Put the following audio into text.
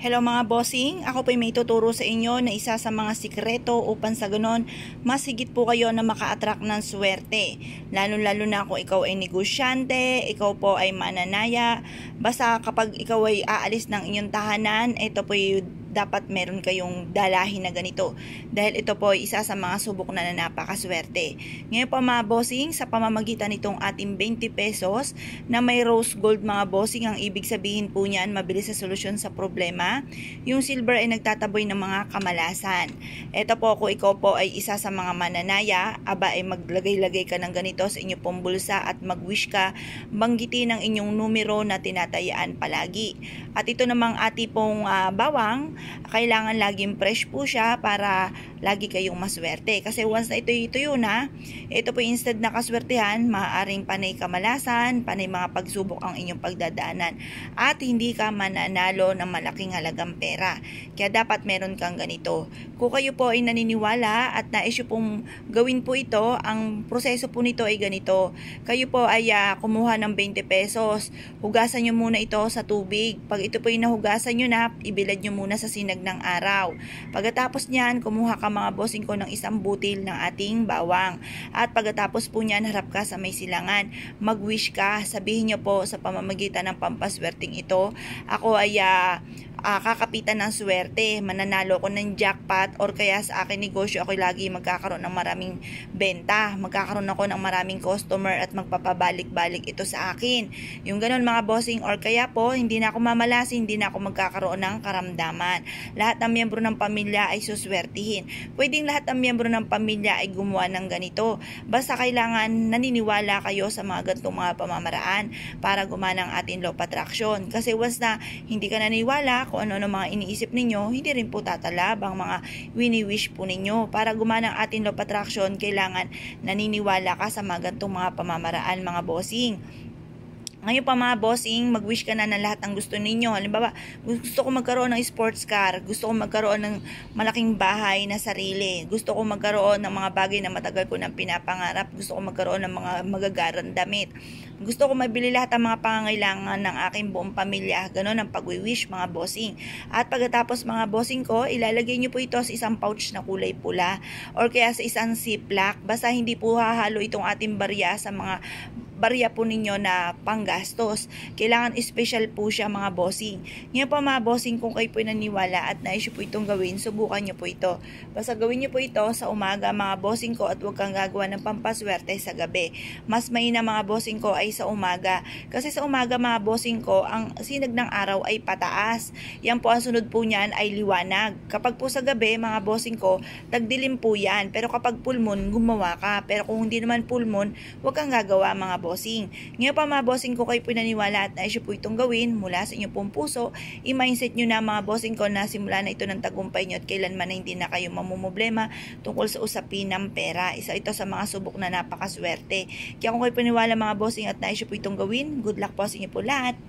Hello mga bossing, ako po may tuturo sa inyo na isa sa mga sikreto upang sa ganon, mas higit po kayo na maka-attract ng swerte. Lalo-lalo na kung ikaw ay negosyante, ikaw po ay mananaya, basta kapag ikaw ay aalis ng inyong tahanan, ito po yung dapat meron kayong dalahin na ganito. Dahil ito po ay isa sa mga subok na napakaswerte. Ngayon po mga bossing, sa pamamagitan nitong ating 20 pesos na may rose gold mga bossing, ang ibig sabihin po niyan, mabilis sa solusyon sa problema. Yung silver ay nagtataboy ng mga kamalasan. Ito po, kung ikaw po ay isa sa mga mananaya, aba ay maglagay-lagay ka ng ganito sa inyong pong bulsa at mag-wish ka, banggitin ang inyong numero na tinatayaan palagi. At ito namang ati pong bawang, kailangan laging fresh po siya para lagi kayong maswerte. Kasi once na ito yun na, ito po instead na kaswertehan, maaaring panay kamalasan, panay mga pagsubok ang inyong pagdadaanan at hindi ka mananalo ng malaking halagang pera. Kaya dapat meron kang ganito. Kung kayo po ay naniniwala at nais nyo pong gawin po ito, ang proseso po nito ay ganito. Kayo po ay kumuha ng 20 pesos, hugasan nyo muna ito sa tubig. Pag ito po ay nahugasan nyo na, ibilad nyo muna sa sinag ng araw. Pagkatapos niyan, kumuha ka mga bossing ko ng isang butil ng ating bawang. At pagkatapos po niyan, harap ka sa may silangan. Mag-wish ka, sabihin nyo po sa pamamagitan ng pampaswerteng ito, ako ay kakapitan ng swerte, mananalo ko ng jackpot, or kaya sa akin negosyo ako lagi magkakaroon ng maraming benta, magkakaroon ako ng maraming customer at magpapabalik-balik ito sa akin. Yung ganun mga bossing, or kaya po hindi na ako mamalasin, hindi na ako magkakaroon ng karamdaman. Lahat ng miyembro ng pamilya ay suswertihin. Pwedeng lahat ng miyembro ng pamilya ay gumawa ng ganito. Basta kailangan naniniwala kayo sa mga ganitong mga pamamaraan para gumana ang ating law of attraction. Kasi once na hindi ka naniniwala kung ano mga iniisip ninyo, hindi rin po tatalab ang mga wini-wish po ninyo. Para gumana ang ating law of attraction, kailangan naniniwala ka sa mga ganitong mga pamamaraan mga bossing. Ngayon pa mga bossing, mag-wish ka na ng lahat ng gusto ninyo. Halimbawa, gusto ko magkaroon ng sports car, gusto ko magkaroon ng malaking bahay na sarili, gusto ko magkaroon ng mga bagay na matagal ko nang pinapangarap, gusto ko magkaroon ng mga magagarang damit, gusto ko mabili lahat ng mga pangangailangan ng aking buong pamilya. Ganon ang pag-wish mga bossing. At pagkatapos mga bossing ko, ilalagay nyo po ito sa isang pouch na kulay pula or kaya sa isang ziplock. Basta hindi po hahalo itong ating barya sa mga barya po ninyo na panggastos. Kailangan special po siya mga bossing. Ngayon po mga bossing, kung kayo po naniwala at nais po itong gawin, subukan nyo po ito. Basta gawin nyo po ito sa umaga mga bossing ko at huwag kang gagawa ng pampaswerte sa gabi. Mas maina mga bossing ko ay sa umaga. Kasi sa umaga mga bossing ko, ang sinag ng araw ay pataas. Yan po ang sunod po niyan ay liwanag. Kapag po sa gabi mga bossing ko, tagdilim po yan. Pero kapag full moon, gumawa ka. Pero kung hindi naman full moon, huwag kang gagawa mga bossing. Ngayon pa mga bossing ko, kayo po naniwala at nais po itong gawin mula sa inyong pong puso, i-mindset nyo na mga bossing ko na simula na ito ng tagumpay nyo at kailanman na hindi na kayo mamumblema tungkol sa usapin ng pera. Isa ito sa mga subok na napakaswerte. Kaya kung kayo paniwala mga bossing at nais po itong gawin, good luck po sa inyo po lahat.